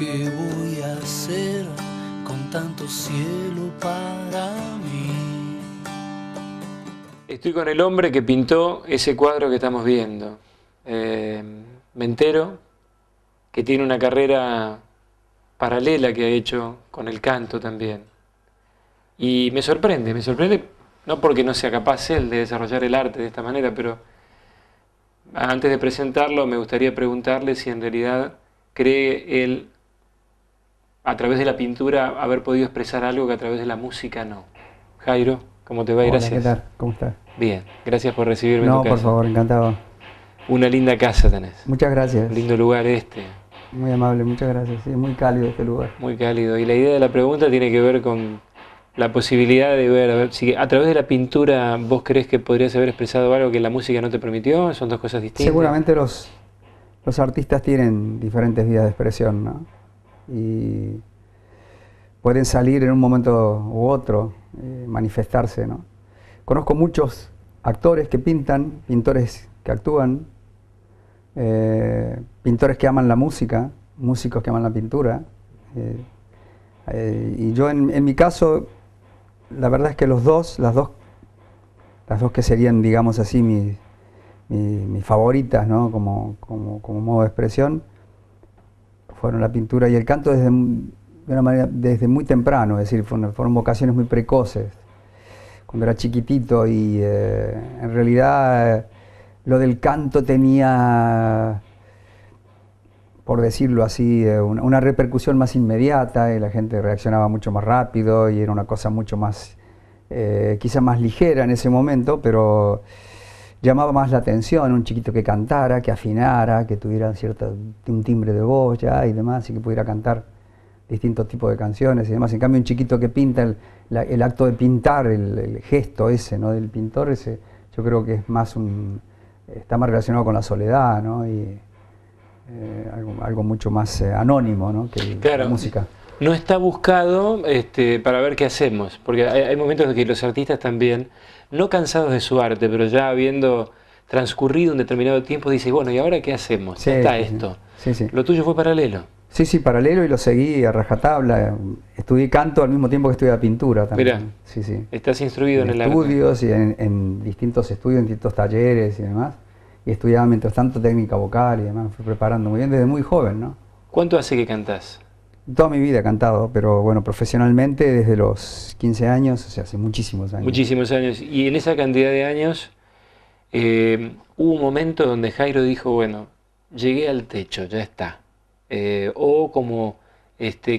¿Qué voy a hacer con tanto cielo para mí? Estoy con el hombre que pintó ese cuadro que estamos viendo. Me entero que tiene una carrera paralela que ha hecho con el canto también. Y me sorprende, no porque no sea capaz él de desarrollar el arte de esta manera, pero antes de presentarlo me gustaría preguntarle si en realidad cree él, a través de la pintura, haber podido expresar algo que a través de la música no. Jairo, ¿cómo te va? Hola, ¿qué Gracias. tal? ¿Cómo estás? Bien, gracias por recibirme en tu No, por casa. favor, encantado. Una linda casa tenés. Muchas gracias. Un lindo lugar este, Muy amable, muchas gracias. Sí, muy cálido este lugar. muy cálido. Y la idea de la pregunta tiene que ver con la posibilidad de ver, a ver si a través de la pintura vos creés que podrías haber expresado algo que la música no te permitió. Son dos cosas distintas. Seguramente los artistas tienen diferentes vías de expresión, ¿no? Y pueden salir en un momento u otro, manifestarse, ¿no? Conozco muchos actores que pintan, pintores que actúan, pintores que aman la música, músicos que aman la pintura. Y yo en mi caso, la verdad es que las dos que serían, digamos así, mis favoritas, ¿no? como modo de expresión, fueron la pintura y el canto de una manera, desde muy temprano, es decir, fueron vocaciones muy precoces, cuando era chiquitito, y en realidad lo del canto tenía, por decirlo así, una repercusión más inmediata, y la gente reaccionaba mucho más rápido, y era una cosa mucho más, quizá más ligera en ese momento, pero llamaba más la atención un chiquito que cantara, que afinara, que tuviera un timbre de voz ya y demás, y que pudiera cantar distintos tipos de canciones y demás. En cambio, un chiquito que pinta, el acto de pintar, el gesto ese, ¿no? Del pintor, ese, yo creo que es más está más relacionado con la soledad, ¿no? Y algo mucho más anónimo, ¿no? Que Claro, la música. no está buscado para ver qué hacemos, porque hay momentos en que los artistas también, no cansados de su arte, pero ya habiendo transcurrido un determinado tiempo, dice, bueno, ¿y ahora qué hacemos? Sí, Ya está sí, esto. sí, sí. Lo tuyo fue paralelo. Sí, sí, paralelo, y lo seguí a rajatabla. Estudié canto al mismo tiempo que estudié pintura también. Mirá, Sí, sí. estás instruido en el arte. Estudios y en distintos estudios, en distintos talleres y demás. Y estudiaba mientras tanto técnica vocal y demás. Me fui preparando muy bien desde muy joven, ¿no? ¿Cuánto hace que cantás? Toda mi vida he cantado, pero bueno, profesionalmente desde los 15 años, o sea, hace muchísimos años. Muchísimos años. Y en esa cantidad de años, hubo un momento donde Jairo dijo, bueno, llegué al techo, ya está. O como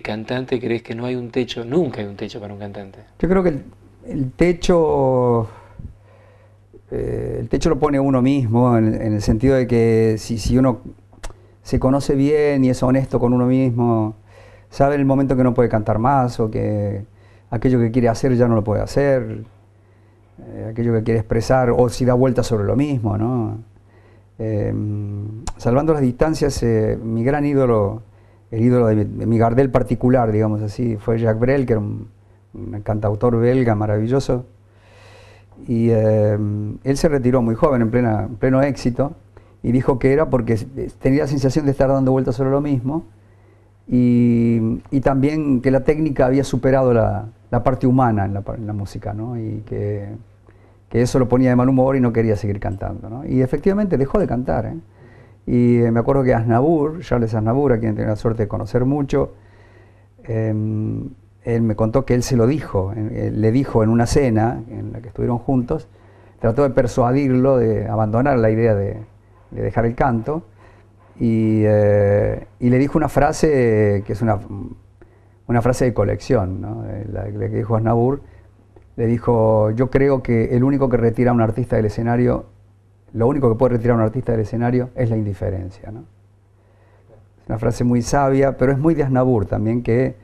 cantante, ¿crees que no hay un techo? Nunca hay un techo para un cantante. Yo creo que el techo lo pone uno mismo, en el sentido de que si uno se conoce bien y es honesto con uno mismo, sabe el momento que no puede cantar más, o que aquello que quiere hacer ya no lo puede hacer, aquello que quiere expresar, o si da vueltas sobre lo mismo, ¿no? Salvando las distancias, mi gran ídolo, el ídolo de mi Gardel particular, digamos así, fue Jacques Brel, que era un cantautor belga maravilloso. Y él se retiró muy joven, en pleno éxito, y dijo que era porque tenía la sensación de estar dando vueltas sobre lo mismo, y también que la técnica había superado la parte humana en la música, ¿no? Y que eso lo ponía de mal humor y no quería seguir cantando, ¿no? Y efectivamente dejó de cantar, ¿eh? Y me acuerdo que Charles Aznavour, a quien tenía la suerte de conocer mucho, él me contó que él se lo dijo, le dijo en una cena en la que estuvieron juntos, trató de persuadirlo de abandonar la idea de dejar el canto, y le dijo una frase que es una frase de colección, ¿no? La que dijo Aznavour. Le dijo, yo creo que el único que retira a un artista del escenario, lo único que puede retirar a un artista del escenario es la indiferencia, ¿no? Es una frase muy sabia, pero es muy de Aznavour también, que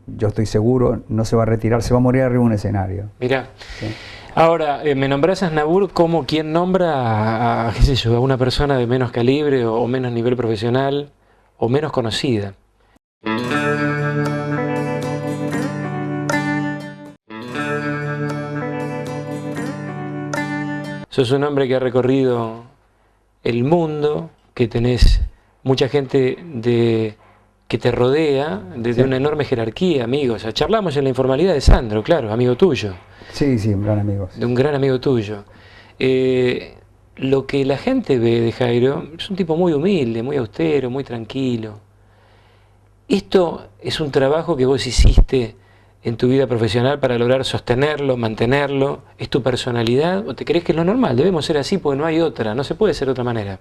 yo estoy seguro no se va a retirar, se va a morir arriba de un escenario. Mirá, ¿Sí? ahora, me nombrás a Aznavour como quien nombra qué sé yo, a una persona de menos calibre o menos nivel profesional o menos conocida. Sos un hombre que ha recorrido el mundo, que tenés mucha gente que te rodea de una enorme jerarquía, amigos. O sea, charlamos en la informalidad de Sandro, claro, amigo tuyo. Sí, sí, un gran amigo. De un gran amigo tuyo. Lo que la gente ve de Jairo es un tipo muy humilde, muy austero, muy tranquilo. ¿Esto es un trabajo que vos hiciste en tu vida profesional para lograr sostenerlo, mantenerlo? ¿Es tu personalidad o te crees que es lo normal? Debemos ser así porque no hay otra, no se puede ser de otra manera.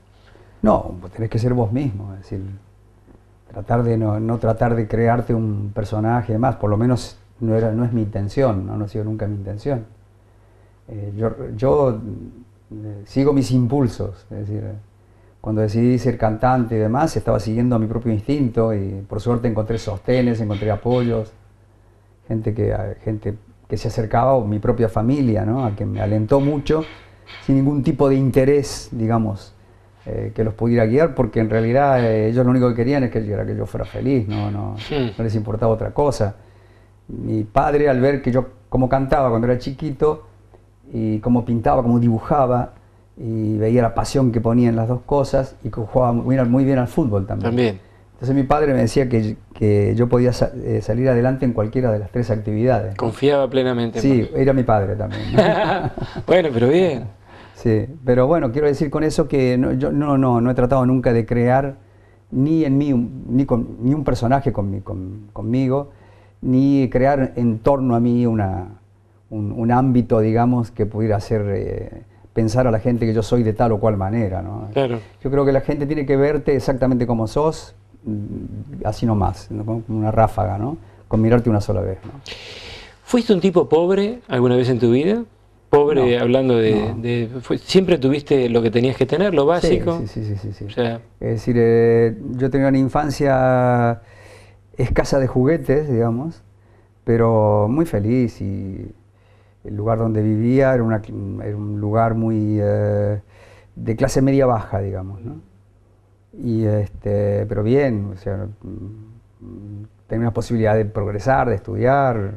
No, vos tenés que ser vos mismo, es decir, tratar de no tratar de crearte un personaje y demás, por lo menos no es mi intención, no ha sido nunca mi intención. Yo sigo mis impulsos, es decir, cuando decidí ser cantante y demás, estaba siguiendo mi propio instinto y por suerte encontré sostenes, encontré apoyos, gente que se acercaba, o mi propia familia, ¿no? A que me alentó mucho, sin ningún tipo de interés, digamos, que los pudiera guiar, porque en realidad ellos lo único que querían era que yo fuera feliz, no les importaba otra cosa. Mi padre, al ver que yo cómo cantaba cuando era chiquito, y cómo pintaba, cómo dibujaba, y veía la pasión que ponía en las dos cosas, y que jugaba muy bien al fútbol también. Entonces mi padre me decía que yo podía salir adelante en cualquiera de las tres actividades. Confiaba plenamente. Sí, era mi padre también, ¿no? Bueno, pero bien. Sí, pero bueno, quiero decir con eso que yo no he tratado nunca de crear ni en mí ni un personaje conmigo, ni crear en torno a mí un ámbito, digamos, que pudiera hacer pensar a la gente que yo soy de tal o cual manera, ¿no? Claro. Yo creo que la gente tiene que verte exactamente como sos, así nomás, ¿no? Como una ráfaga, ¿no? Con mirarte una sola vez, ¿no? ¿Fuiste un tipo pobre alguna vez en tu vida? Pobre, no, hablando ¿siempre tuviste lo que tenías que tener, lo básico? Sí. O sea, es decir, yo tenía una infancia escasa de juguetes, digamos, pero muy feliz, y el lugar donde vivía era un lugar muy de clase media baja, digamos, ¿no? Y pero bien, o sea, tenía una posibilidad de progresar, de estudiar,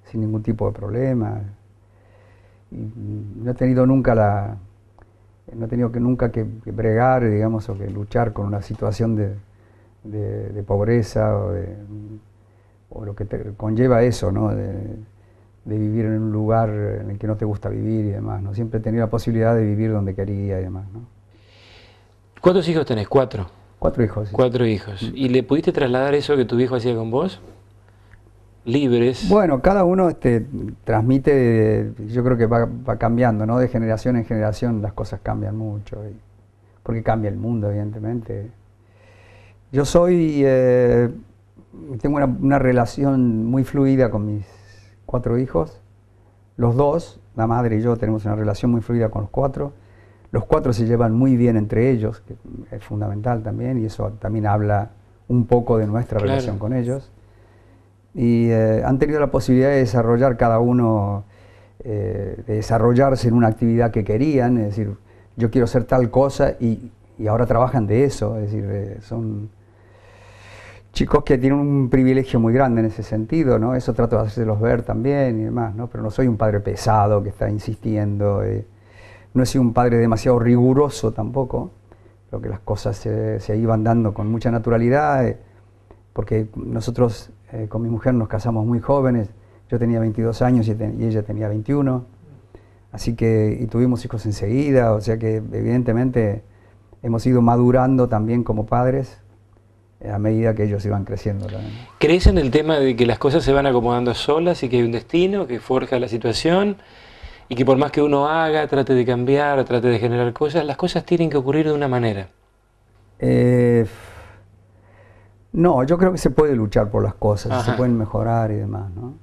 sin ningún tipo de problema. Y no he tenido nunca que bregar, digamos, o que luchar con una situación de pobreza o lo que conlleva eso, ¿no? De vivir en un lugar en el que no te gusta vivir y demás, ¿no? Siempre he tenido la posibilidad de vivir donde quería y demás, ¿no? ¿Cuántos hijos tenés? 4. 4 hijos. Sí. 4 hijos. ¿Y le pudiste trasladar eso que tu viejo hacía con vos? Libres. Bueno, cada uno transmite, yo creo que va cambiando, ¿no? De generación en generación las cosas cambian mucho, porque cambia el mundo, evidentemente. Yo tengo una relación muy fluida con mis 4 hijos. Los dos, la madre y yo, tenemos una relación muy fluida con los 4. Los 4 se llevan muy bien entre ellos, que es fundamental también, y eso también habla un poco de nuestra relación con ellos. Y han tenido la posibilidad de desarrollar cada uno, de desarrollarse en una actividad que querían, es decir, yo quiero hacer tal cosa y ahora trabajan de eso, es decir, son chicos que tienen un privilegio muy grande en ese sentido, ¿no? Eso trato de hacerlos ver también y demás, ¿no? Pero no soy un padre pesado que está insistiendo, no he sido un padre demasiado riguroso tampoco, creo que las cosas se iban dando con mucha naturalidad, porque nosotros con mi mujer nos casamos muy jóvenes, yo tenía 22 años y ella tenía 21, así que y tuvimos hijos enseguida, o sea que evidentemente hemos ido madurando también como padres a medida que ellos iban creciendo también. ¿Crees en el tema de que las cosas se van acomodando solas y que hay un destino que forja la situación y que por más que uno haga, trate de cambiar, trate de generar cosas, las cosas tienen que ocurrir de una manera? No, yo creo que se puede luchar por las cosas, Ajá. se pueden mejorar y demás, ¿no?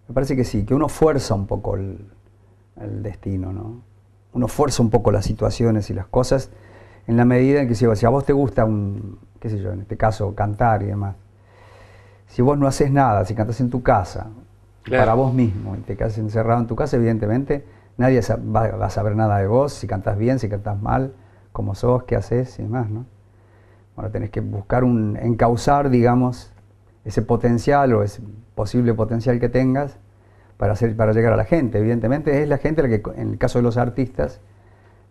Me parece que sí, que uno fuerza un poco el destino, ¿no? Uno fuerza un poco las situaciones y las cosas en la medida en que si a vos te gusta qué sé yo, en este caso cantar y demás, si vos no haces nada, si cantás en tu casa, claro, para vos mismo, y te quedas encerrado en tu casa, evidentemente nadie va a saber nada de vos, si cantás bien, si cantás mal, cómo sos, qué haces y demás, ¿no? Ahora tenés que buscar encauzar, digamos, ese potencial o ese posible potencial que tengas para llegar a la gente. Evidentemente es la gente la que, en el caso de los artistas,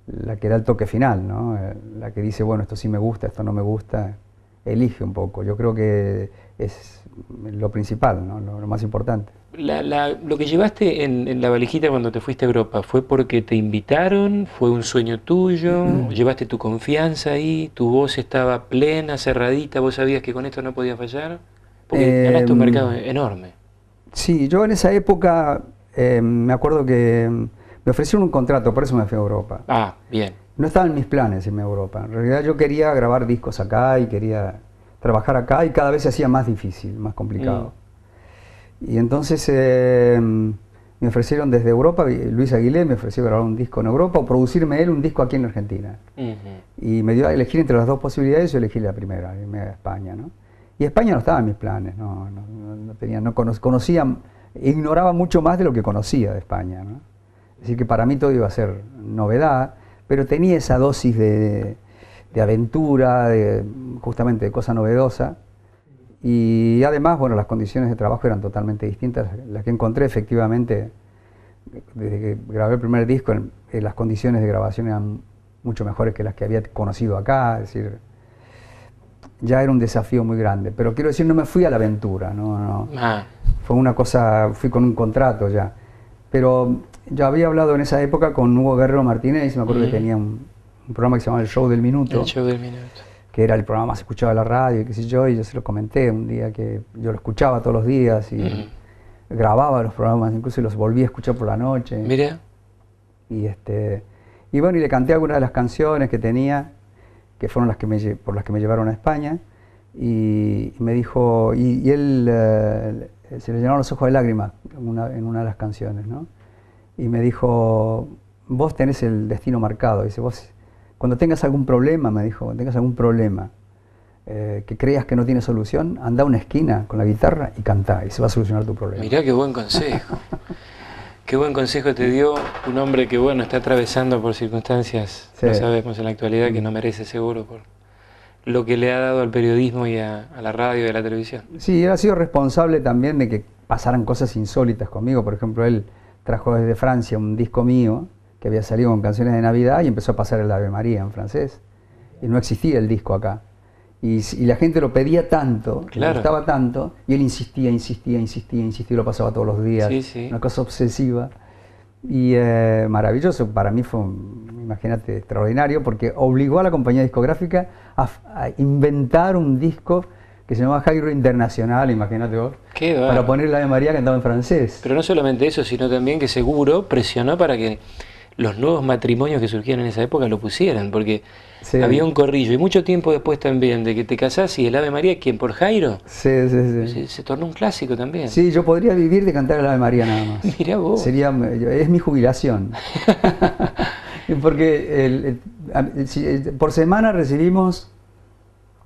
la que da el toque final, ¿no? La que dice, bueno, esto sí me gusta, esto no me gusta, elige un poco. Yo creo que es lo principal, ¿no? Lo más importante. Lo que llevaste en la valijita cuando te fuiste a Europa, ¿fue porque te invitaron? ¿Fue un sueño tuyo? ¿Llevaste tu confianza ahí? ¿Tu voz estaba plena, cerradita? ¿Vos sabías que con esto no podía fallar? Porque ganaste un mercado enorme. Sí, yo en esa época me acuerdo que me ofrecieron un contrato, por eso me fui a Europa. Ah, bien. No estaba en mis planes irme a Europa. En realidad yo quería grabar discos acá y quería trabajar acá, y cada vez se hacía más difícil, más complicado. Y entonces me ofrecieron desde Europa, Luis Aguilé me ofreció grabar un disco en Europa o producirme él un disco aquí en Argentina. Y me dio a elegir entre las dos posibilidades, yo elegí la primera, irme a España, ¿no? Y España no estaba en mis planes, no tenía, conocía, ignoraba mucho más de lo que conocía de España, ¿no? Es decir, que para mí todo iba a ser novedad, pero tenía esa dosis de aventura, justamente de cosa novedosa. Y además, bueno, las condiciones de trabajo eran totalmente distintas. Las que encontré efectivamente, desde que grabé el primer disco, las condiciones de grabación eran mucho mejores que las que había conocido acá. Es decir, ya era un desafío muy grande. Pero quiero decir, no me fui a la aventura, no. Fue una cosa, fui con un contrato ya. Pero yo había hablado en esa época con Hugo Guerrero Martínez, me acuerdo que tenía un programa que se llamaba El Show del Minuto. El Show del Minuto. Que era el programa más escuchado de la radio, y qué sé yo, y yo se lo comenté un día que yo lo escuchaba todos los días y grababa los programas, incluso los volví a escuchar por la noche. Mira. Y bueno, y le canté algunas de las canciones que tenía, que fueron las que por las que me llevaron a España, y me dijo, y él se le llenaron los ojos de lágrimas en una de las canciones, ¿no? Y me dijo, vos tenés el destino marcado, dice, vos... Cuando tengas algún problema, me dijo, cuando tengas algún problema que creas que no tiene solución, anda a una esquina con la guitarra y cantá, y se va a solucionar tu problema. Mirá qué buen consejo. Qué buen consejo te dio un hombre que, bueno, está atravesando por circunstancias, no sabemos en la actualidad, que no merece seguro por lo que le ha dado al periodismo y a la radio y a la televisión. Sí, él ha sido responsable también de que pasaran cosas insólitas conmigo. Por ejemplo, él trajo desde Francia un disco mío, que había salido con canciones de Navidad, y empezó a pasar el Ave María en francés. Y no existía el disco acá. Y la gente lo pedía tanto, le gustaba tanto, y él insistía, y lo pasaba todos los días. Una cosa obsesiva. Y maravilloso, para mí fue, imagínate, extraordinario, porque obligó a la compañía discográfica a inventar un disco que se llamaba Jairo Internacional, imagínate vos, para poner el Ave María cantado en francés. Pero no solamente eso, sino también que seguro presionó para que los nuevos matrimonios que surgían en esa época lo pusieran, porque había un corrillo, y mucho tiempo después también, de que te casás y el Ave María, ¿quién? ¿Por Jairo? Se tornó un clásico también. Sí, yo podría vivir de cantar el Ave María nada más. Mirá vos. Es mi jubilación. Porque por semana recibimos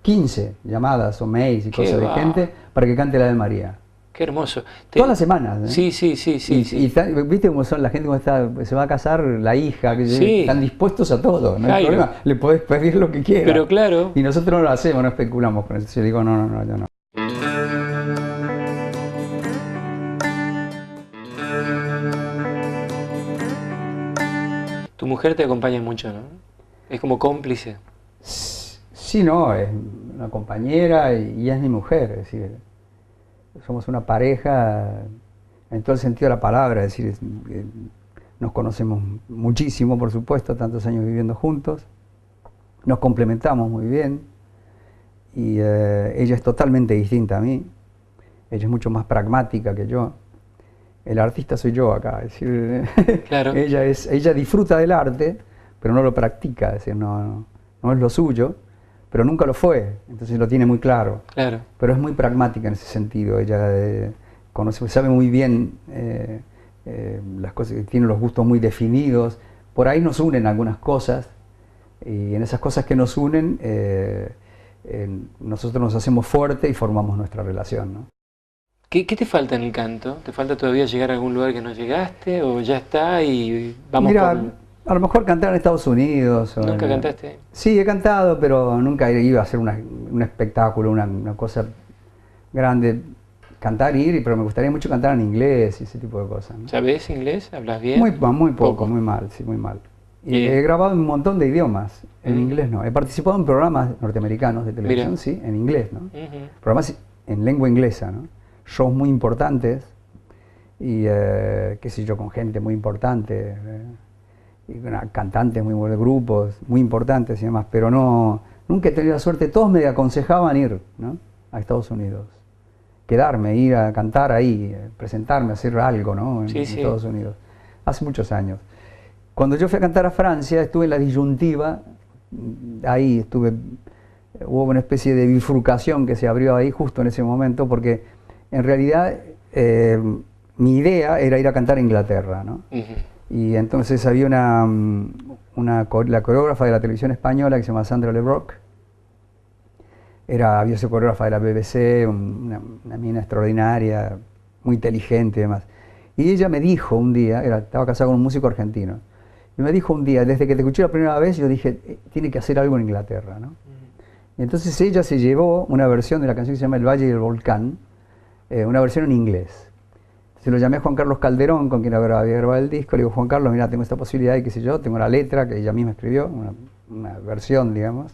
15 llamadas o mails y cosas de gente para que cante el Ave María. Qué hermoso. Todas las semanas. Sí. Y viste cómo son la gente, cómo se va a casar la hija, que están dispuestos a todo, no hay problema. Le podés pedir lo que quieras. Pero claro. Y nosotros no lo hacemos, no especulamos con eso. Yo digo, no, yo no. Tu mujer te acompaña mucho, ¿no? Es como cómplice. Sí, no, es una compañera y es mi mujer, es decir, somos una pareja en todo el sentido de la palabra, es decir, nos conocemos muchísimo, por supuesto, tantos años viviendo juntos, nos complementamos muy bien, y ella es totalmente distinta a mí, ella es mucho más pragmática que yo, el artista soy yo acá, es decir, ella disfruta del arte, pero no lo practica, es decir, no es lo suyo, pero nunca lo fue, entonces lo tiene muy claro. Pero es muy pragmática en ese sentido, ella sabe muy bien las cosas, tiene los gustos muy definidos, por ahí nos unen algunas cosas, y en esas cosas que nos unen, nosotros nos hacemos fuertes y formamos nuestra relación, ¿no? ¿Qué te falta en el canto? ¿Te falta todavía llegar a algún lugar que no llegaste, o ya está y vamos a lo mejor cantar en Estados Unidos. ¿Nunca cantaste? Sí, he cantado, pero nunca iba a hacer un espectáculo, una cosa grande. Cantar, pero me gustaría mucho cantar en inglés y ese tipo de cosas, ¿no? ¿Sabés inglés? ¿Hablas bien? Muy poco, muy mal, sí, muy mal. Y he grabado en un montón de idiomas, en inglés no. He participado en programas norteamericanos de televisión, Mira. sí, en inglés, ¿no? Programas en lengua inglesa, ¿no? Shows muy importantes y, qué sé yo, con gente muy importante, y cantantes muy buenos, grupos muy importantes y demás, pero no, nunca he tenido la suerte. Todos me aconsejaban ir, ¿no?, a Estados Unidos. Quedarme, ir a cantar ahí, presentarme, hacer algo, ¿no?, en Estados Unidos. Hace muchos años. Cuando yo fui a cantar a Francia, estuve en la disyuntiva, ahí estuve, hubo una especie de bifurcación que se abrió ahí justo en ese momento, porque en realidad mi idea era ir a cantar a Inglaterra, ¿no? Y entonces había la coreógrafa de la televisión española que se llama Sandra LeBrock, había sido coreógrafa de la BBC, una mina extraordinaria, muy inteligente y demás. Y ella me dijo un día, estaba casada con un músico argentino, y me dijo un día, desde que te escuché la primera vez, yo dije, tiene que hacer algo en Inglaterra, ¿no? Y entonces ella se llevó una versión de la canción que se llama El Valle del Volcán, una versión en inglés. Se lo llamé a Juan Carlos Calderón, con quien había grabado el disco. Le digo, Juan Carlos, mira, tengo esta posibilidad y qué sé yo, tengo la letra que ella misma escribió, una versión, digamos.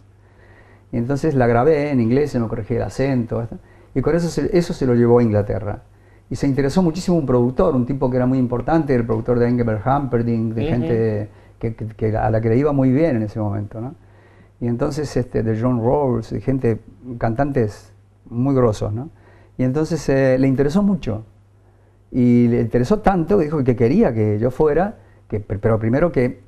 Y entonces la grabé en inglés, se me corregía el acento, y con eso se lo llevó a Inglaterra. Y se interesó muchísimo un productor, un tipo que era muy importante, el productor de Engelbert Humperdinck, de gente a la que le iba muy bien en ese momento, ¿no? Y entonces de John Rawls, de gente, cantantes muy grosos, ¿no? Y entonces le interesó mucho. Y le interesó tanto que dijo que quería que yo fuera, pero primero que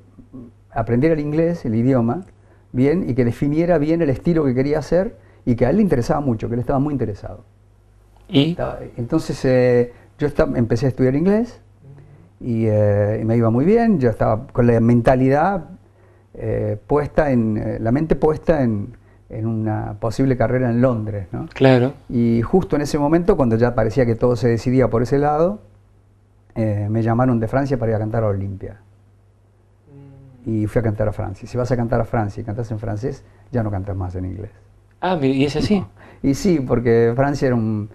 aprendiera el inglés, el idioma, bien, y que definiera bien el estilo que quería hacer, y que a él le interesaba mucho, que él estaba muy interesado. ¿Y? Entonces yo empecé a estudiar inglés, y me iba muy bien. Yo estaba con la mentalidad puesta en una posible carrera en Londres, ¿no? Claro. Y justo en ese momento, cuando ya parecía que todo se decidía por ese lado, me llamaron de Francia para ir a cantar a Olimpia. Y fui a cantar a Francia. Si vas a cantar a Francia y cantas en francés, ya no cantas más en inglés. Ah, ¿y es así? No. Y sí, porque Francia era un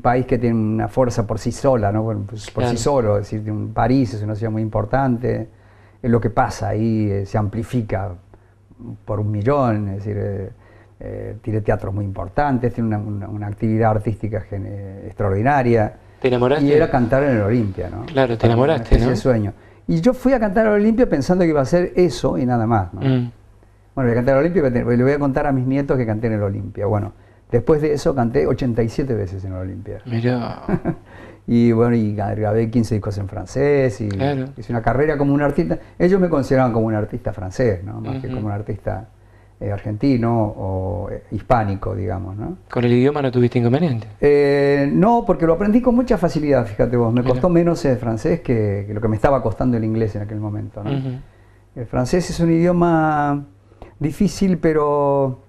país que tiene una fuerza por sí sola, ¿no? Bueno, pues por sí solo, es decir, París es una ciudad muy importante, lo que pasa ahí se amplifica por 1 millón, es decir, tiene teatros muy importantes, tiene una actividad artística extraordinaria. ¿Te enamoraste? Y era cantar en el Olimpia, ¿no? Claro, te enamoraste, ¿no? Ese sueño. Y yo fui a cantar al Olimpia pensando que iba a ser eso y nada más, ¿no? Bueno, voy a cantar al Olimpia, le voy a contar a mis nietos que canté en el Olimpia. Bueno, después de eso canté 87 veces en el Olimpia. Mirá. Y bueno, y grabé 15 discos en francés, y hice una carrera como un artista. Ellos me consideraban como un artista francés, ¿no? Más que como un artista argentino o hispánico, digamos, ¿no? ¿Con el idioma no tuviste inconveniente? No, porque lo aprendí con mucha facilidad, fíjate vos. Me costó menos el francés que lo que me estaba costando el inglés en aquel momento, ¿no? El francés es un idioma difícil, pero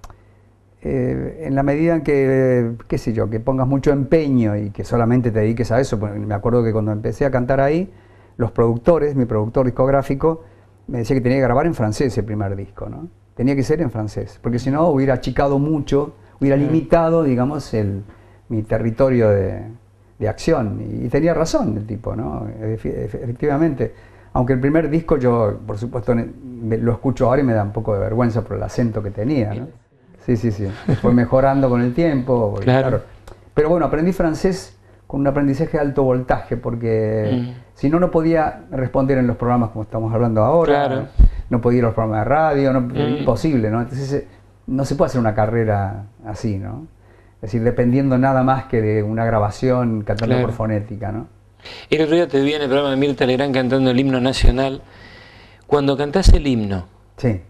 en la medida en que, qué sé yo, que pongas mucho empeño y que solamente te dediques a eso. Me acuerdo que cuando empecé a cantar ahí, los productores, mi productor discográfico, me decía que tenía que grabar en francés el primer disco, ¿no? Tenía que ser en francés, porque si no hubiera achicado mucho, hubiera limitado, digamos, mi territorio de acción. Y tenía razón el tipo, ¿no? Efectivamente. Aunque el primer disco yo, por supuesto, lo escucho ahora y me da un poco de vergüenza por el acento que tenía, ¿no? Sí. Fue mejorando con el tiempo. Porque, claro. Pero bueno, aprendí francés con un aprendizaje de alto voltaje, porque si no, no podía responder en los programas como estamos hablando ahora. Claro. No podía ir a los programas de radio, imposible, ¿no? Entonces no se puede hacer una carrera así, ¿no? Es decir, dependiendo nada más que de una grabación cantando por fonética, ¿no? El otro día te vi en el programa de Mirta Legrand cantando el himno nacional. Cuando cantás el himno, sí.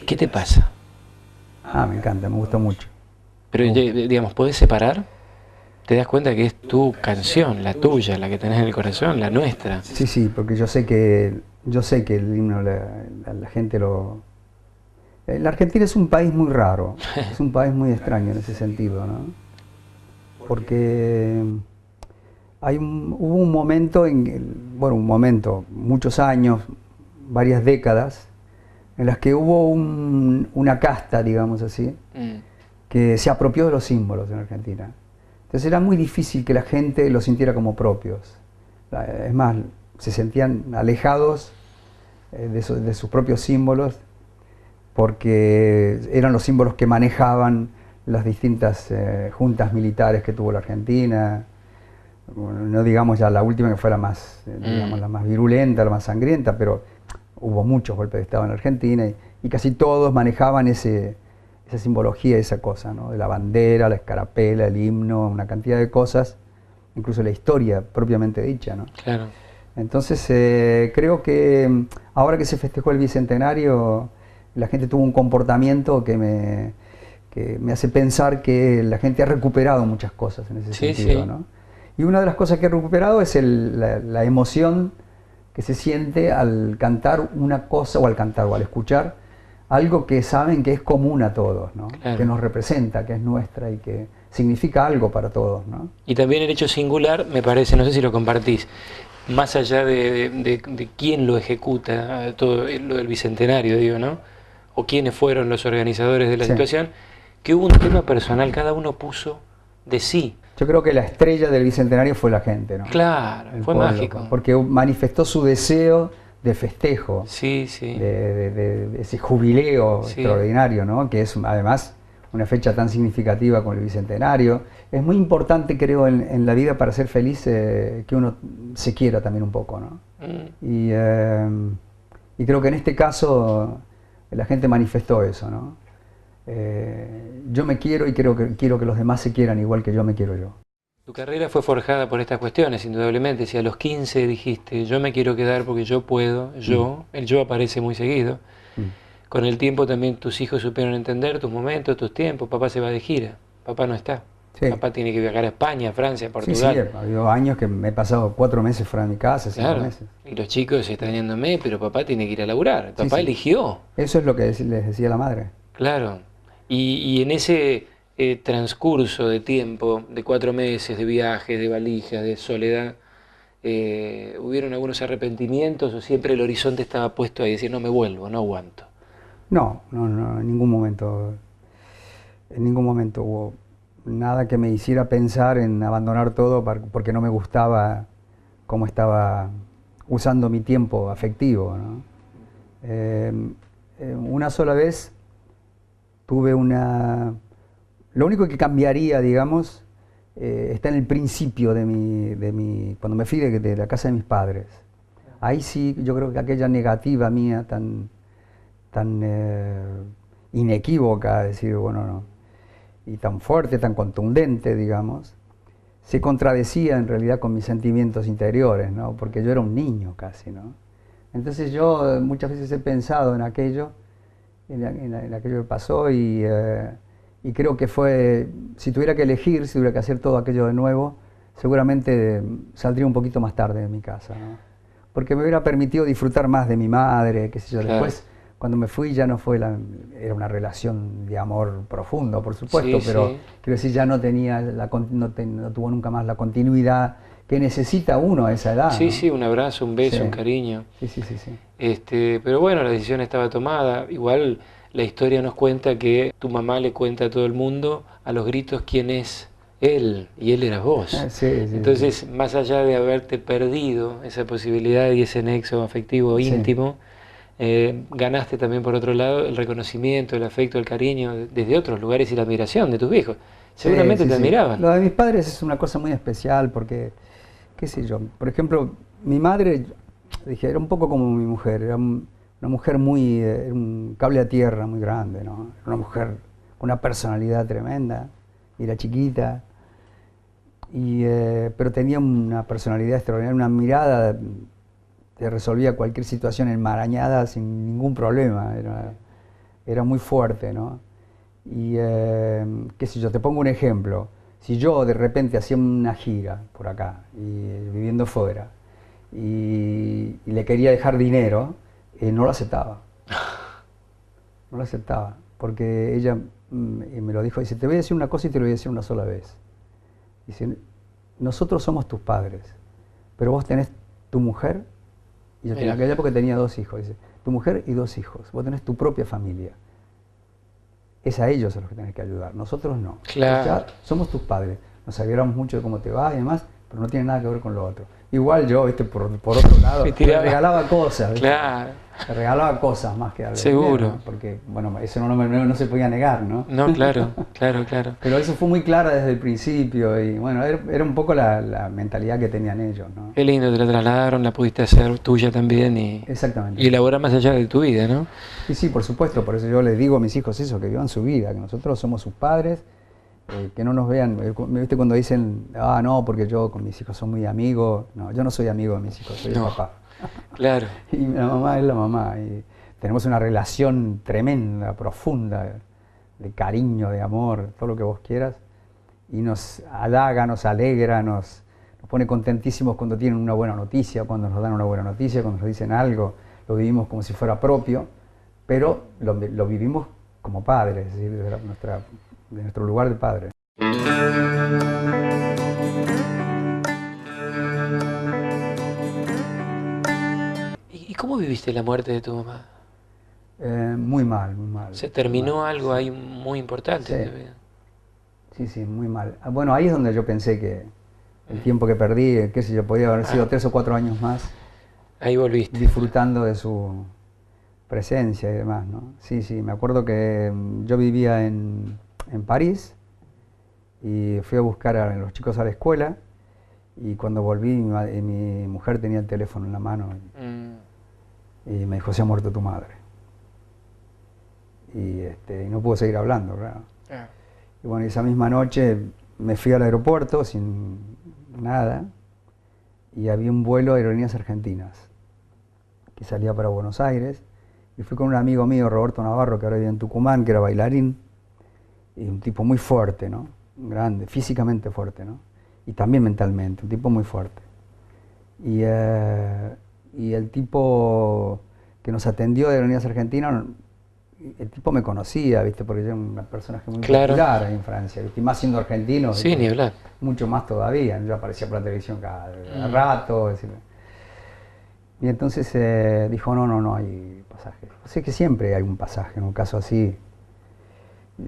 ¿Qué te pasa? Me encanta, me gusta mucho. Pero, digamos, ¿podés separar? ¿Te das cuenta que es tu canción, la tuya, la que tenés en el corazón, la nuestra? Sí, porque yo sé que el himno la gente lo... La Argentina es un país muy raro, es un país muy extraño en ese sentido, ¿no? Porque hubo un momento, muchos años, varias décadas, en las que hubo una casta, digamos así, que se apropió de los símbolos en Argentina. Entonces era muy difícil que la gente los sintiera como propios. Es más, se sentían alejados de sus propios símbolos, porque eran los símbolos que manejaban las distintas juntas militares que tuvo la Argentina. Bueno, no digamos ya la última, que fue la más, digamos, la más virulenta, la más sangrienta, pero hubo muchos golpes de Estado en la Argentina y casi todos manejaban esa simbología, esa cosa, ¿no? De la bandera, la escarapela, el himno, una cantidad de cosas, incluso la historia propiamente dicha, ¿no? Claro. Entonces creo que ahora que se festejó el Bicentenario, la gente tuvo un comportamiento que me hace pensar que la gente ha recuperado muchas cosas en ese sentido, ¿no? Y una de las cosas que ha recuperado es la emoción que se siente al cantar una cosa, o al escuchar algo que saben que es común a todos, ¿no? Claro. Que nos representa, que es nuestra y que significa algo para todos, ¿no? Y también el hecho singular, me parece, no sé si lo compartís, más allá de quién lo ejecuta, todo lo del Bicentenario, digo, ¿no? O quiénes fueron los organizadores de la situación, que hubo un tema personal, cada uno puso de sí. Yo creo que la estrella del Bicentenario fue la gente, ¿no? Claro, fue pueblo, mágico. Porque manifestó su deseo de festejo, de ese jubileo extraordinario, ¿no? Que es además una fecha tan significativa como el Bicentenario. Es muy importante, creo, en la vida para ser feliz, que uno se quiera también un poco, ¿no? Y creo que en este caso la gente manifestó eso, ¿no? Yo me quiero y quiero que los demás se quieran igual que yo me quiero yo. Tu carrera fue forjada por estas cuestiones, indudablemente. Si a los 15 dijiste, yo me quiero quedar porque yo puedo, el yo aparece muy seguido. Con el tiempo también tus hijos supieron entender tus momentos, tus tiempos. Papá se va de gira, papá no está. Papá tiene que viajar a España, Francia, Portugal. Sí, ha habido años que me he pasado 4 meses fuera de mi casa, 5 meses. Y los chicos extrañándome, pero papá tiene que ir a laburar. Papá eligió. Eso es lo que les decía la madre. Claro. Y en ese transcurso de tiempo, de 4 meses, de viajes, de valijas, de soledad, ¿hubieron algunos arrepentimientos o siempre el horizonte estaba puesto ahí, decir, no me vuelvo, no aguanto? No, en ningún momento. En ningún momento hubo nada que me hiciera pensar en abandonar todo porque no me gustaba cómo estaba usando mi tiempo afectivo, ¿no? Una sola vez tuve lo único que cambiaría, digamos, está en el principio cuando me fui de la casa de mis padres. Ahí sí, yo creo que aquella negativa mía tan inequívoca, decir, bueno, no, y tan fuerte, tan contundente, digamos, se contradecía en realidad con mis sentimientos interiores, ¿no? Porque yo era un niño casi, ¿no? Entonces yo muchas veces he pensado en aquello, en aquello que pasó y creo que fue, si tuviera que elegir, si tuviera que hacer todo aquello de nuevo, seguramente saldría un poquito más tarde de mi casa, ¿no? Porque me hubiera permitido disfrutar más de mi madre, qué sé yo. Claro. Después, cuando me fui ya no fue era una relación de amor profundo, por supuesto, pero quiero decir, ya no tenía no tuvo nunca más la continuidad que necesita uno a esa edad. Sí, ¿no? Un abrazo, un beso, un cariño. Sí. Pero bueno, la decisión estaba tomada. Igual la historia nos cuenta que tu mamá le cuenta a todo el mundo a los gritos quién es él, y él era vos. Entonces, más allá de haberte perdido esa posibilidad y ese nexo afectivo íntimo, ganaste también por otro lado el reconocimiento, el afecto, el cariño desde otros lugares y la admiración de tus viejos. Seguramente te admiraban. Lo de mis padres es una cosa muy especial porque, qué sé yo, por ejemplo, mi madre, dije, era un poco como mi mujer, era una mujer muy, un cable a tierra muy grande, ¿no? Una mujer con una personalidad tremenda, y era chiquita, pero tenía una personalidad extraordinaria, una mirada que resolvía cualquier situación enmarañada sin ningún problema, era muy fuerte, ¿no? Y qué sé yo, te pongo un ejemplo, si yo de repente hacía una gira por acá, viviendo fuera, y le quería dejar dinero, no lo aceptaba. No lo aceptaba, porque ella me lo dijo, dice, te voy a decir una cosa y te lo voy a decir una sola vez. Dice, nosotros somos tus padres, pero vos tenés tu mujer, y yo tenía aquella porque tenía 2 hijos, dice, tu mujer y 2 hijos, vos tenés tu propia familia. Es a ellos a los que tenés que ayudar, nosotros no. Claro. Ya somos tus padres, nos alegramos mucho de cómo te va y demás, pero no tiene nada que ver con lo otro. Igual yo, viste, por otro lado, Me le tiraba. regalaba cosas, ¿viste? Claro, Le regalaba cosas más que algo. Seguro. ¿no? Porque, bueno, eso no se podía negar, ¿no? no, claro, claro, claro. Pero eso fue muy clara desde el principio y, bueno, era un poco la mentalidad que tenían ellos, ¿no? Qué lindo, te la trasladaron, la pudiste hacer tuya también Exactamente. y elaborar más allá de tu vida, ¿no? Sí, sí, por supuesto, por eso yo les digo a mis hijos eso, que vivan su vida, que nosotros somos sus padres, que no nos vean, ¿viste cuando dicen, ah, no, porque yo con mis hijos soy muy amigo? No, yo no soy amigo de mis hijos, soy el No. papá. Claro. Y la mamá es la mamá, y tenemos una relación tremenda, profunda, de cariño, de amor, todo lo que vos quieras, y nos halaga, nos alegra, nos pone contentísimos cuando tienen una buena noticia, cuando nos dan una buena noticia, cuando nos dicen algo, lo vivimos como si fuera propio, pero lo vivimos como padres, es decir, de nuestro lugar de padre. ¿Y cómo viviste la muerte de tu mamá? Muy mal, muy mal. ¿Se terminó Muy mal, algo sí. ahí muy importante en Sí. tu vida? Sí, sí, muy mal. Bueno, ahí es donde yo pensé que el tiempo que perdí, qué sé yo, podía haber sido 3 o 4 años más Ahí volviste. disfrutando de su presencia y demás, ¿no? Sí, sí, me acuerdo que yo vivía en París y fui a buscar a los chicos a la escuela y cuando volví mi mujer tenía el teléfono en la mano y me dijo, se ha muerto tu madre. Y no pude seguir hablando, claro. Y bueno, esa misma noche me fui al aeropuerto sin nada y había un vuelo de Aerolíneas Argentinas que salía para Buenos Aires y fui con un amigo mío, Roberto Navarro, que ahora vive en Tucumán, que era bailarín y un tipo muy fuerte, ¿no? Grande, físicamente fuerte, ¿no? Y también mentalmente, un tipo muy fuerte. Y el tipo que nos atendió de Aerolíneas Argentinas, el tipo me conocía, ¿viste? Porque yo era un personaje muy Claro. popular ahí en Francia, ¿viste? Y más siendo argentino, Sí, ¿viste? ni hablar. Mucho más todavía, yo aparecía por la televisión cada rato. Es decir. Y entonces dijo, no hay pasaje. Sé que siempre hay un pasaje, en un caso así.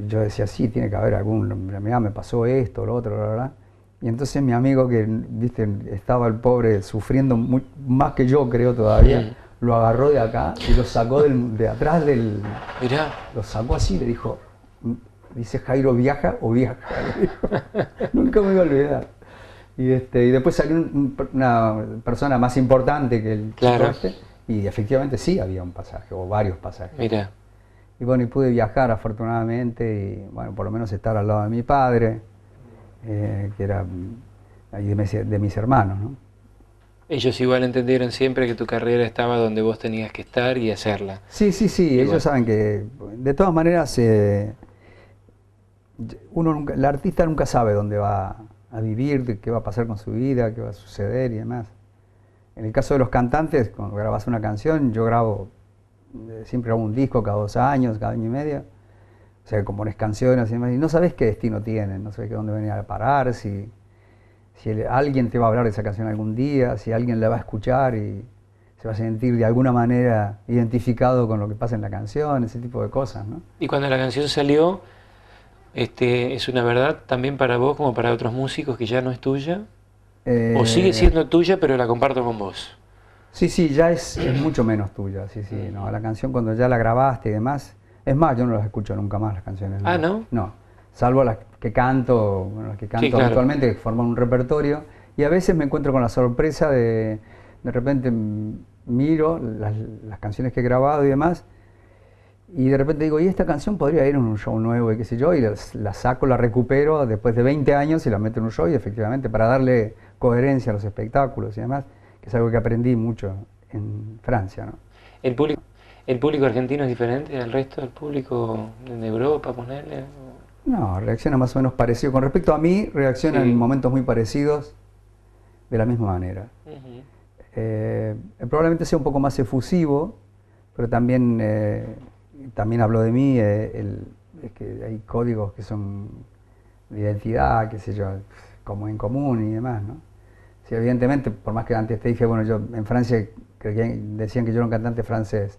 Yo decía, sí, tiene que haber algún, mirá, me pasó esto, lo otro, bla, bla, bla. Y entonces mi amigo que, viste, estaba el pobre sufriendo más que yo, creo todavía, lo agarró de acá y lo sacó de atrás del... Mirá. Lo sacó así y le dijo, dice Jairo, ¿viaja o viaja? Le dijo. Nunca me voy a olvidar. Y después salió una persona más importante que el Claro. chico y efectivamente sí había un pasaje, o varios pasajes. Mirá. Y bueno, y pude viajar afortunadamente, y bueno, por lo menos estar al lado de mi padre, que era ahí de mis hermanos, ¿no? Ellos igual entendieron siempre que tu carrera estaba donde vos tenías que estar y hacerla. Sí, sí, sí, Igual. ellos saben que de todas maneras el artista nunca sabe dónde va a vivir, qué va a pasar con su vida, qué va a suceder y demás. En el caso de los cantantes, cuando grabas una canción, yo siempre grabo un disco cada 2 años, cada año y medio, o sea, compones canciones y demás, y no sabes qué destino tienen, no sabes dónde venir a parar, si alguien te va a hablar de esa canción algún día, si alguien la va a escuchar y se va a sentir de alguna manera identificado con lo que pasa en la canción, ese tipo de cosas, ¿no? Y cuando la canción salió, ¿es una verdad también para vos como para otros músicos que ya no es tuya? ¿O sigue siendo tuya pero la comparto con vos? Sí, sí, ya es mucho menos tuya, sí, sí, no, la canción cuando ya la grabaste y demás, es más, yo no las escucho nunca más las canciones. Ah, ¿no? No, salvo las que canto, bueno, las que canto Sí, claro. habitualmente, que forman un repertorio, y a veces me encuentro con la sorpresa de repente miro las canciones que he grabado y demás, y de repente digo, y esta canción podría ir en un show nuevo y qué sé yo, y la saco, la recupero después de 20 años y la meto en un show, y efectivamente para darle coherencia a los espectáculos y demás, que es algo que aprendí mucho en Francia, ¿no? ¿El público argentino es diferente del resto del público de Europa, ponerle? No, reacciona más o menos parecido. Con respecto a mí, reacciona Sí. en momentos muy parecidos, de la misma manera. Probablemente sea un poco más efusivo, pero también habló de mí, es que hay códigos que son de identidad, qué sé yo, como en común y demás, ¿no? Sí, evidentemente, por más que antes te dije, bueno, yo en Francia decían que yo era un cantante francés,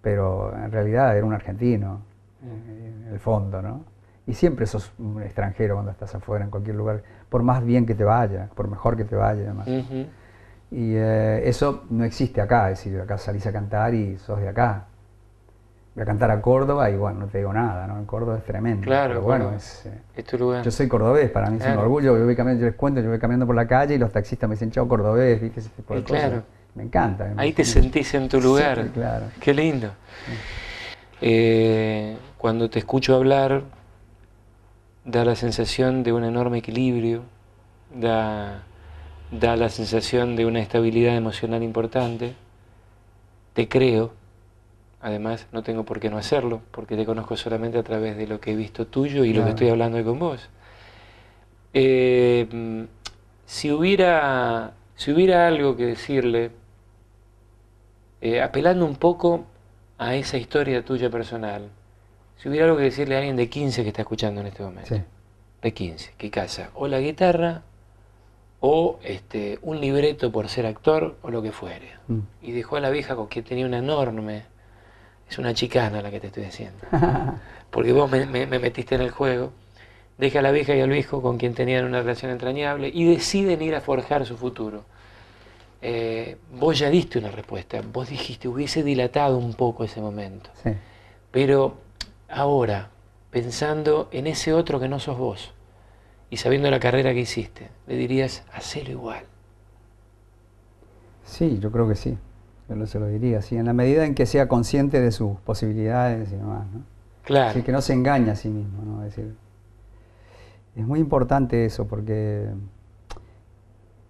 pero en realidad era un argentino, en el fondo, ¿no? Y siempre sos un extranjero cuando estás afuera, en cualquier lugar, por más bien que te vaya, por mejor que te vaya y demás. Y eso no existe acá, es decir, acá salís a cantar y sos de acá. Voy a cantar a Córdoba y bueno, no te digo nada, ¿no? En Córdoba es tremendo. Claro, pero bueno, Córdoba es tu lugar. yo soy cordobés, para mí es un orgullo. Yo voy caminando, yo les cuento, yo voy caminando por la calle y los taxistas me dicen, chao cordobés, ¿viste? Ese tipo de cosas. Claro. Me encanta. Ahí te sentís en tu lugar. Sí, claro. Qué lindo. Cuando te escucho hablar, da la sensación de un enorme equilibrio, da la sensación de una estabilidad emocional importante. Te creo, además no tengo por qué no hacerlo, porque te conozco solamente a través de lo que he visto tuyo y lo que estoy hablando hoy con vos. Si hubiera algo que decirle, apelando un poco a esa historia tuya personal, si hubiera algo que decirle a alguien de 15 que está escuchando en este momento, Sí. de 15, que casa o la guitarra o un libreto por ser actor o lo que fuere, y dejó a la vieja con que tenía una enorme, es una chicana la que te estoy diciendo, porque vos me metiste en el juego, deja a la vieja y al viejo con quien tenían una relación entrañable y deciden ir a forjar su futuro. Vos ya diste una respuesta, vos dijiste hubiese dilatado un poco ese momento, Sí. pero ahora, pensando en ese otro que no sos vos y sabiendo la carrera que hiciste, le dirías, hacelo igual. Sí, yo creo que sí, yo se lo diría, sí, en la medida en que sea consciente de sus posibilidades y demás, ¿no? Claro. Así que no se engaña a sí mismo, ¿no? Es decir, es muy importante eso porque,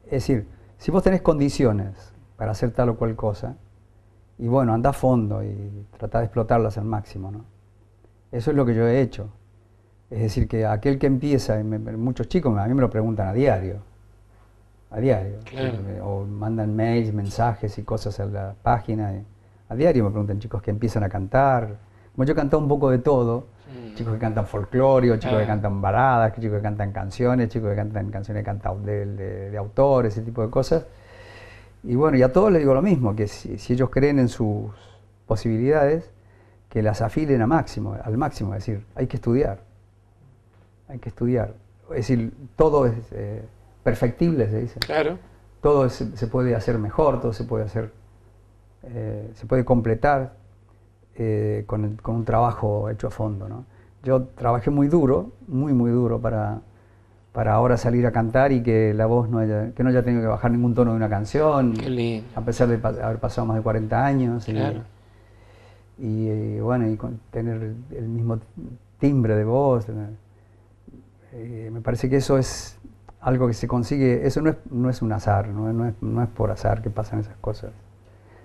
es decir, si vos tenés condiciones para hacer tal o cual cosa, y bueno, anda a fondo y trata de explotarlas al máximo, ¿no? Eso es lo que yo he hecho. Es decir, que aquel que empieza, y muchos chicos a mí me lo preguntan a diario, Claro. o mandan mails, mensajes y cosas a la página, a diario me preguntan chicos que empiezan a cantar, como yo he cantado un poco de todo, chicos que cantan folclore, chicos que cantan baladas, chicos que cantan canciones, chicos que cantan canciones de autores, ese tipo de cosas. Y bueno, y a todos les digo lo mismo, que si ellos creen en sus posibilidades, que las afilen al máximo, es decir, hay que estudiar. Es decir, todo es perfectible, se dice. Claro. Todo se puede hacer mejor, todo se puede hacer, se puede completar con un trabajo hecho a fondo, ¿no? Yo trabajé muy duro, muy duro para ahora salir a cantar y que la voz no haya tenido que bajar ningún tono de una canción. Qué lindo. A pesar de haber pasado más de 40 años. Claro. Y bueno, y tener el mismo timbre de voz. Me parece que eso es algo que se consigue, eso no es un azar, no es por azar que pasan esas cosas,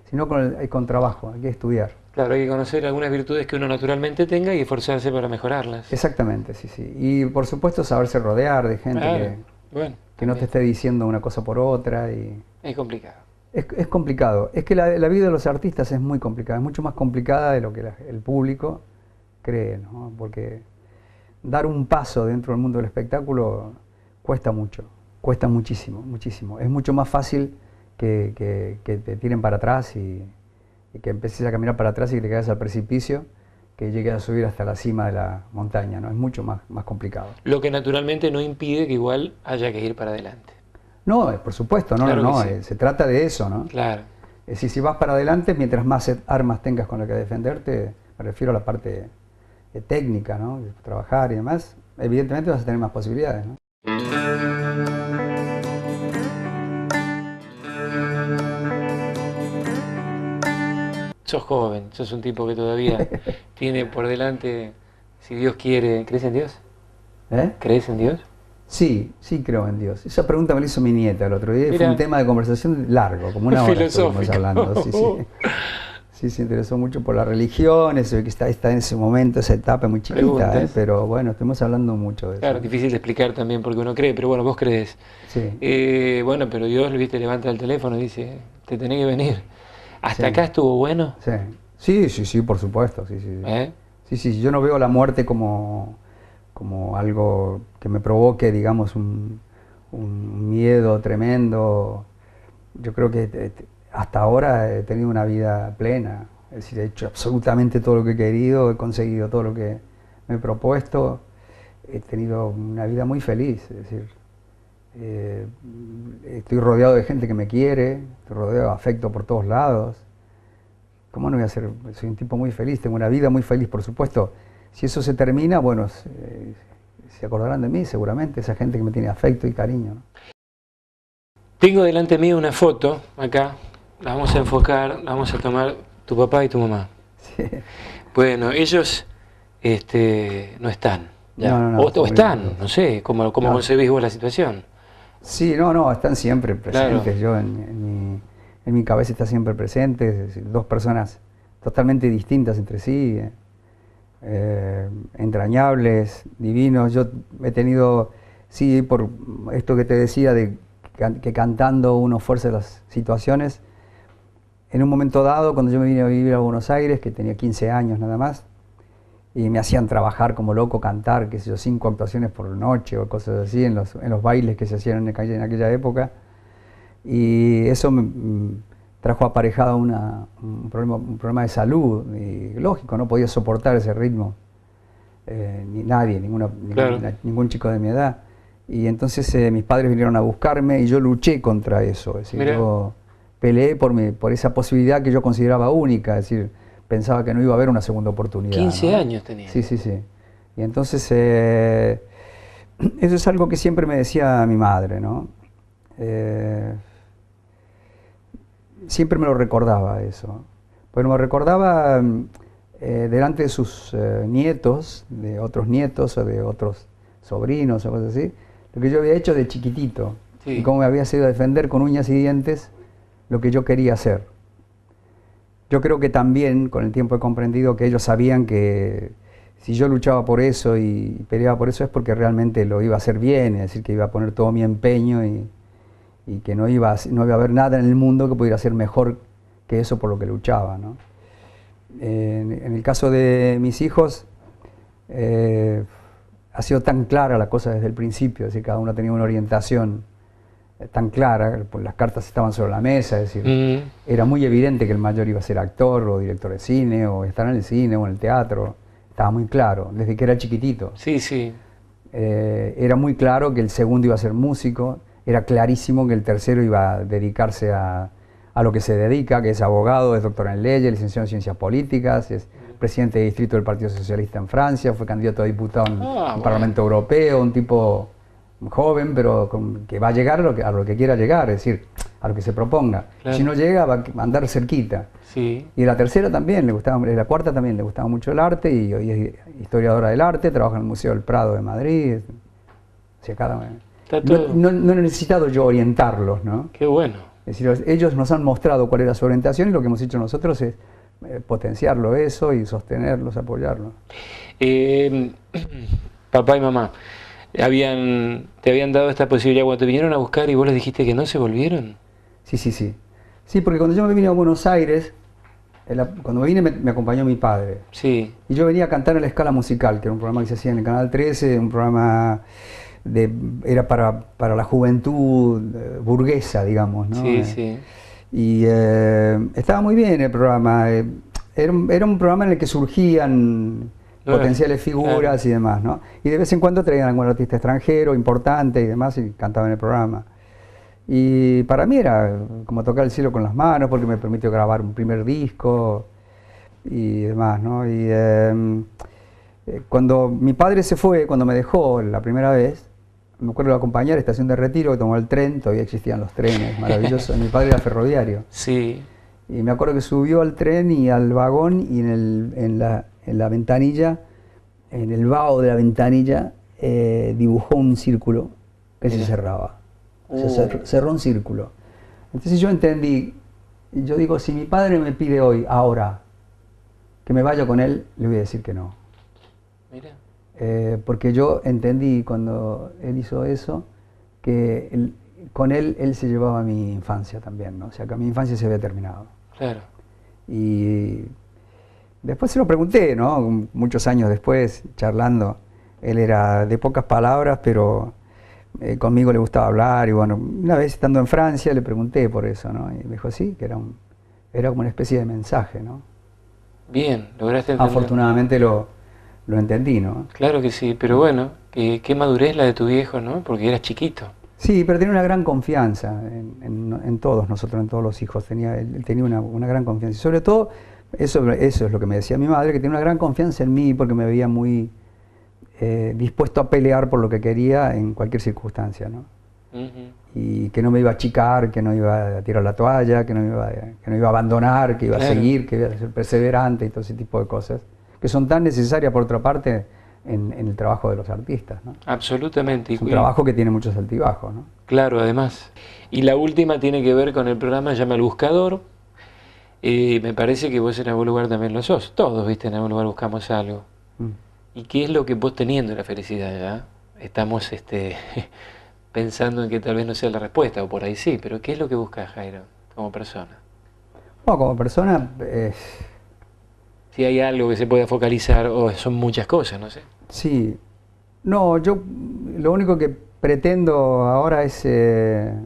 sino con trabajo, hay que estudiar. Claro, hay que conocer algunas virtudes que uno naturalmente tenga y esforzarse para mejorarlas. Exactamente, sí. Y por supuesto saberse rodear de gente que no te esté diciendo una cosa por otra. Es complicado. Es complicado. Es que la vida de los artistas es muy complicada, es mucho más complicada de lo que el público cree, ¿no? Porque dar un paso dentro del mundo del espectáculo cuesta mucho, cuesta muchísimo. Es mucho más fácil que te tiren para atrás y que empieces a caminar para atrás y que te caigas al precipicio, que llegues a subir hasta la cima de la montaña, ¿no? Es mucho más complicado. Lo que naturalmente no impide que igual haya que ir para adelante. No, por supuesto, no, sí. Se trata de eso, ¿no? Claro. Es decir, si vas para adelante, mientras más armas tengas con las que defenderte, me refiero a la parte técnica, ¿no? De trabajar y demás, evidentemente vas a tener más posibilidades, ¿no? Sos joven, sos un tipo que todavía tiene por delante, si Dios quiere. ¿Crees en Dios? ¿Crees en Dios? Sí creo en Dios. Esa pregunta me la hizo mi nieta el otro día. Fue un tema de conversación largo, como una hora estuvimos hablando. Sí, se interesó mucho por la religión, eso que está en ese momento, esa etapa muy chiquita, pero bueno, estuvimos hablando mucho de eso. Claro, difícil de explicar también porque uno cree, pero bueno, vos crees. Sí. Bueno, pero Dios, viste, levanta el teléfono y dice, te tenés que venir. ¿Hasta acá estuvo bueno? Sí, por supuesto, sí. Yo no veo la muerte como algo que me provoque, digamos, un miedo tremendo. Yo creo que hasta ahora he tenido una vida plena, es decir, he hecho absolutamente todo lo que he querido, he conseguido todo lo que me he propuesto he tenido una vida muy feliz, es decir, estoy rodeado de gente que me quiere, estoy rodeado de afecto por todos lados. ¿Cómo no voy a ser? Soy un tipo muy feliz, tengo una vida muy feliz, por supuesto. Si eso se termina, bueno, se acordarán de mí seguramente, esa gente que me tiene afecto y cariño, ¿no? Tengo delante mío una foto, acá, la vamos a enfocar, la vamos a tomar tu papá y tu mamá. Sí. Bueno, ellos no están. Ya. No, O están, no sé, ¿cómo concebís vos la situación? Sí, no, están siempre presentes. Claro. Yo en mi cabeza está siempre presente, es decir, dos personas totalmente distintas entre sí, entrañables, divinos. Yo he tenido, sí, por esto que te decía, de que cantando uno fuerza las situaciones. En un momento dado, cuando yo me vine a vivir a Buenos Aires, que tenía 15 años nada más, y me hacían trabajar como loco, cantar, qué sé yo, 5 actuaciones por noche o cosas así, en los bailes que se hacían en aquella época. Y eso me trajo aparejado un problema de salud, y lógico, no podía soportar ese ritmo, ni nadie, Claro. ningún chico de mi edad. Y entonces mis padres vinieron a buscarme y yo luché contra eso, es decir, Mirá. yo peleé por esa posibilidad que yo consideraba única, es decir, pensaba que no iba a haber una segunda oportunidad. 15 ¿no? años tenía. Sí. Y entonces eso es algo que siempre me decía mi madre, ¿no? Siempre me lo recordaba eso. Pero me recordaba delante de sus nietos, de otros nietos o de otros sobrinos o cosas así, lo que yo había hecho de chiquitito. Sí. Y cómo me había sido defender con uñas y dientes lo que yo quería hacer. Yo creo que también con el tiempo he comprendido que ellos sabían que si yo luchaba por eso y peleaba por eso es porque realmente lo iba a hacer bien, es decir, que iba a poner todo mi empeño y que no iba a haber nada en el mundo que pudiera ser mejor que eso por lo que luchaba, ¿no? En el caso de mis hijos, ha sido tan clara la cosa desde el principio, es decir, cada uno tenía una orientación tan clara, pues las cartas estaban sobre la mesa, es decir, era muy evidente que el mayor iba a ser actor o director de cine o estar en el cine o en el teatro, estaba muy claro, desde que era chiquitito. Sí. Era muy claro que el segundo iba a ser músico, era clarísimo que el tercero iba a dedicarse a lo que se dedica, que es abogado, es doctor en leyes, licenciado en ciencias políticas, es presidente de distrito del Partido Socialista en Francia, fue candidato a diputado en el Parlamento Europeo, un tipo joven, pero que va a llegar a lo que quiera llegar, es decir, a lo que se proponga. Claro. Si no llega, va a andar cerquita. Sí. Y la tercera también le gustaba, la cuarta también le gustaba mucho el arte, y hoy es historiadora del arte, trabaja en el Museo del Prado de Madrid. O sea, no he necesitado yo orientarlos, ¿no? Qué bueno. Es decir, ellos nos han mostrado cuál era su orientación y lo que hemos hecho nosotros es potenciarlo eso y sostenerlos, apoyarlos. Papá y mamá, ¿te habían dado esta posibilidad cuando te vinieron a buscar y vos les dijiste que no, se volvieron? Sí. Sí, porque cuando yo me vine a Buenos Aires, cuando me vine me acompañó mi padre. Sí. Y yo venía a cantar en La Escala Musical, que era un programa que se hacía en el Canal 13, un programa era para la juventud burguesa, digamos, ¿no? Sí. Y estaba muy bien el programa. Era un programa en el que surgían potenciales figuras y demás, ¿no? Y de vez en cuando traían algún artista extranjero importante y demás y cantaban el programa. Y para mí era como tocar el cielo con las manos porque me permitió grabar un primer disco y demás, ¿no? Y cuando mi padre se fue, cuando me dejó la primera vez, me acuerdo de acompañar a la estación de Retiro, que tomó el tren, todavía existían los trenes, maravilloso. Mi padre era ferroviario. Sí. Y me acuerdo que subió al tren y al vagón y en la ventanilla, en el vaho de la ventanilla, dibujó un círculo que se cerraba. Cerró un círculo. Entonces yo entendí, yo digo, si mi padre me pide hoy, ahora, que me vaya con él, le voy a decir que no. Mira. Porque yo entendí cuando él hizo eso, que con él se llevaba mi infancia también, ¿no? O sea, que mi infancia se había terminado. Claro. Y después se lo pregunté, ¿no? Muchos años después, charlando. Él era de pocas palabras, pero conmigo le gustaba hablar. Y bueno, una vez estando en Francia le pregunté por eso, ¿no? Y me dijo sí, que era como una especie de mensaje, ¿no? Bien, lograste entender. Afortunadamente lo entendí, ¿no? Claro que sí, pero bueno, Qué madurez la de tu viejo, ¿no? Porque eras chiquito. Sí, pero tenía una gran confianza en todos nosotros, en todos los hijos. Él tenía una gran confianza. Y sobre todo, eso es lo que me decía mi madre, que tenía una gran confianza en mí porque me veía muy dispuesto a pelear por lo que quería en cualquier circunstancia, ¿no? Y que no me iba a achicar, que no iba a tirar la toalla, que no iba a abandonar, que iba a seguir, que iba a ser perseverante y todo ese tipo de cosas, que son tan necesarias por otra parte en el trabajo de los artistas, ¿no? Absolutamente. Es un trabajo que tiene muchos altibajos, ¿no? Claro, además. Y la última tiene que ver con el programa Llama al Buscador. Me parece que vos en algún lugar también lo sos. Todos, viste, en algún lugar buscamos algo. ¿Y qué es lo que vos teniendo la felicidad ya? Estamos pensando en que tal vez no sea la respuesta, o por ahí sí, pero ¿qué es lo que buscas, Jairo, como persona? Bueno, como persona... Si hay algo que se pueda focalizar, o son muchas cosas, no sé. Sí. No, yo lo único que pretendo ahora es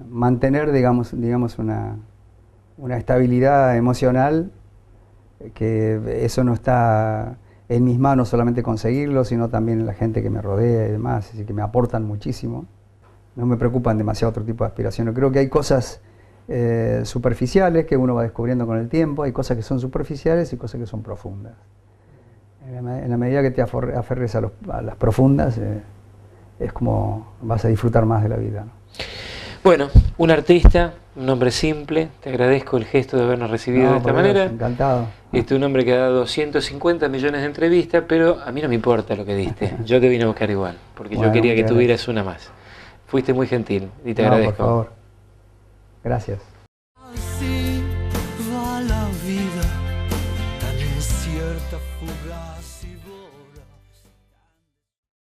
mantener, digamos una estabilidad emocional, que eso no está en mis manos solamente conseguirlo, sino también en la gente que me rodea y demás, así que me aportan muchísimo. No me preocupan demasiado otro tipo de aspiraciones. Creo que hay cosas superficiales que uno va descubriendo con el tiempo, hay cosas que son superficiales y cosas que son profundas. En la medida que te aferres a las profundas, es como vas a disfrutar más de la vida, ¿no? Bueno, un artista, un hombre simple, te agradezco el gesto de habernos recibido de esta manera. Encantado. Un hombre que ha dado 150 millones de entrevistas, pero a mí no me importa lo que diste, yo te vine a buscar igual, porque yo quería que tuvieras una más. Fuiste muy gentil y te agradezco. Por favor. Gracias.